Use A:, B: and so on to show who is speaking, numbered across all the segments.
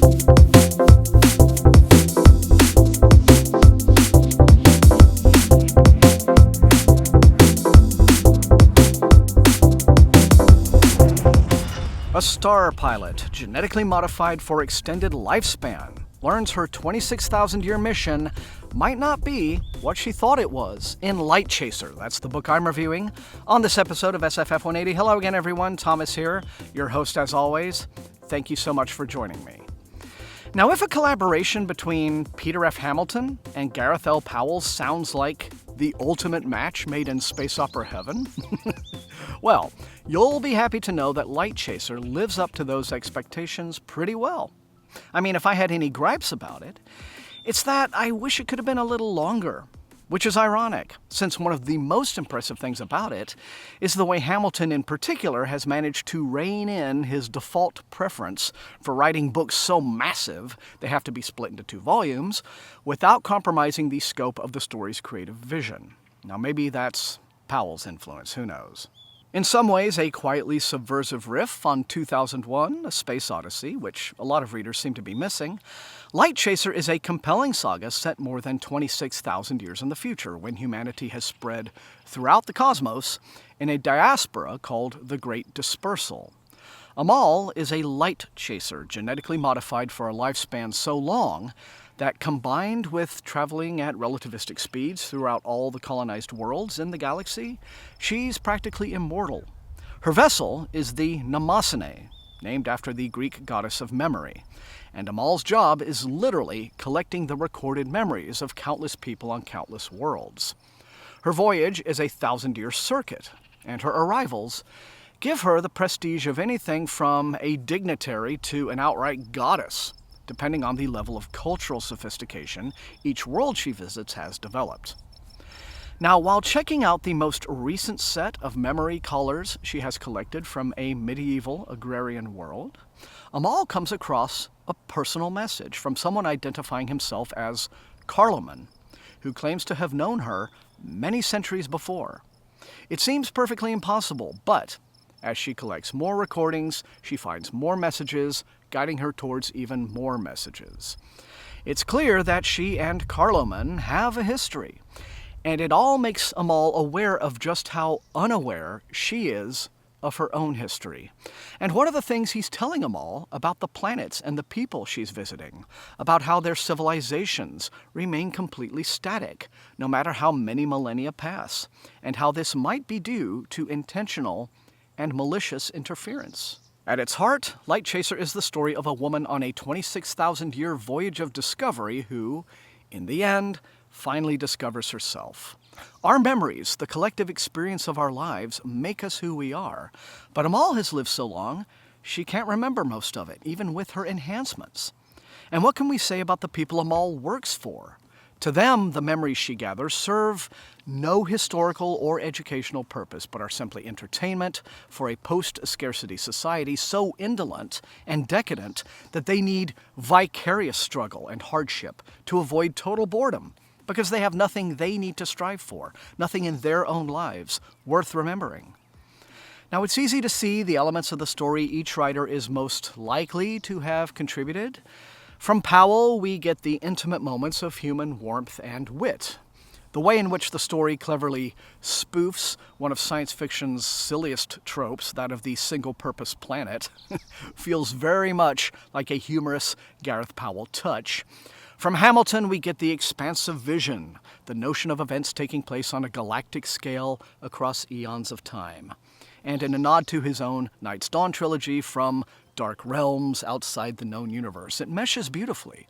A: A star pilot, genetically modified for extended lifespan, learns her 26,000-year mission might not be what she thought it was in Light Chaser. That's the book I'm reviewing on this episode of SFF180. Hello again, everyone. Thomas here, your host as always. Thank you so much for joining me. Now, if a collaboration between Peter F. Hamilton and Gareth L. Powell sounds like the ultimate match made in space opera heaven, well, you'll be happy to know that Light Chaser lives up to those expectations pretty well. I mean, if I had any gripes about it, it's that I wish it could have been a little longer, which is ironic, since one of the most impressive things about it is the way Hamilton in particular has managed to rein in his default preference for writing books so massive they have to be split into 2 volumes without compromising the scope of the story's creative vision. Now, maybe that's Powell's influence, who knows? In some ways, a quietly subversive riff on 2001, A Space Odyssey, which a lot of readers seem to be missing, Light Chaser is a compelling saga set more than 26,000 years in the future, when humanity has spread throughout the cosmos in a diaspora called the Great Dispersal. Amal is a light chaser, genetically modified for a lifespan so long that, combined with traveling at relativistic speeds throughout all the colonized worlds in the galaxy, she's practically immortal. Her vessel is the Mnemosyne, named after the Greek goddess of memory, and Amal's job is literally collecting the recorded memories of countless people on countless worlds. Her voyage is a 1,000-year circuit, and her arrivals give her the prestige of anything from a dignitary to an outright goddess, depending on the level of cultural sophistication each world she visits has developed. Now, while checking out the most recent set of memory collars she has collected from a medieval agrarian world, Amal comes across a personal message from someone identifying himself as Carloman, who claims to have known her many centuries before. It seems perfectly impossible, but as she collects more recordings, she finds more messages, guiding her towards even more messages. It's clear that she and Carloman have a history, and it all makes Amal aware of just how unaware she is of her own history. And one of the things he's telling Amal about the planets and the people she's visiting, about how their civilizations remain completely static, no matter how many millennia pass, and how this might be due to intentional and malicious interference. At its heart, Light Chaser is the story of a woman on a 26,000-year voyage of discovery who, in the end, finally discovers herself. Our memories, the collective experience of our lives, make us who we are. But Amal has lived so long, she can't remember most of it, even with her enhancements. And what can we say about the people Amal works for? To them, the memories she gathers serve no historical or educational purpose, but are simply entertainment for a post-scarcity society so indolent and decadent that they need vicarious struggle and hardship to avoid total boredom, because they have nothing they need to strive for, nothing in their own lives worth remembering. Now, it's easy to see the elements of the story each writer is most likely to have contributed. From Powell, we get the intimate moments of human warmth and wit. The way in which the story cleverly spoofs one of science fiction's silliest tropes, that of the single-purpose planet, feels very much like a humorous Gareth Powell touch. From Hamilton, we get the expansive vision, the notion of events taking place on a galactic scale across eons of time. And in a nod to his own Night's Dawn trilogy, from dark realms outside the known universe, it meshes beautifully.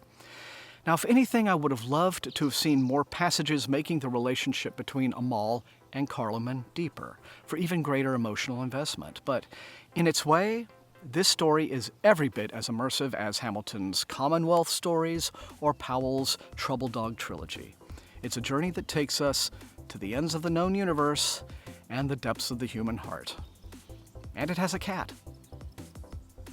A: Now, if anything, I would have loved to have seen more passages making the relationship between Amal and Carloman deeper, for even greater emotional investment. But in its way, this story is every bit as immersive as Hamilton's Commonwealth stories or Powell's Trouble Dog trilogy. It's a journey that takes us to the ends of the known universe and the depths of the human heart. And it has a cat.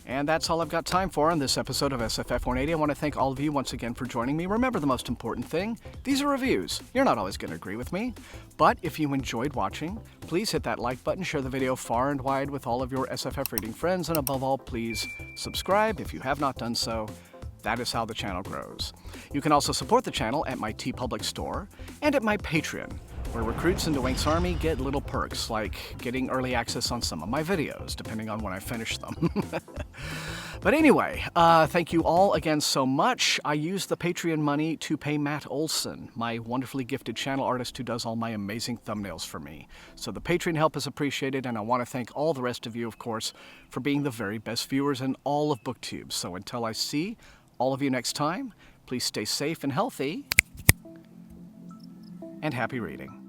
A: And that's all I've got time for on this episode of SFF180. I want to thank all of you once again for joining me. Remember the most important thing, these are reviews. You're not always going to agree with me, but if you enjoyed watching, please hit that like button, share the video far and wide with all of your SFF reading friends, and above all, please subscribe if you have not done so. That is how the channel grows. You can also support the channel at my TeePublic store and at my Patreon, where recruits into Wank's Army get little perks, like getting early access on some of my videos, depending on when I finish them. But anyway, thank you all again so much. I use the Patreon money to pay Matt Olson, my wonderfully gifted channel artist who does all my amazing thumbnails for me. So the Patreon help is appreciated, and I want to thank all the rest of you, of course, for being the very best viewers in all of BookTube. So until I see all of you next time, please stay safe and healthy, and happy reading.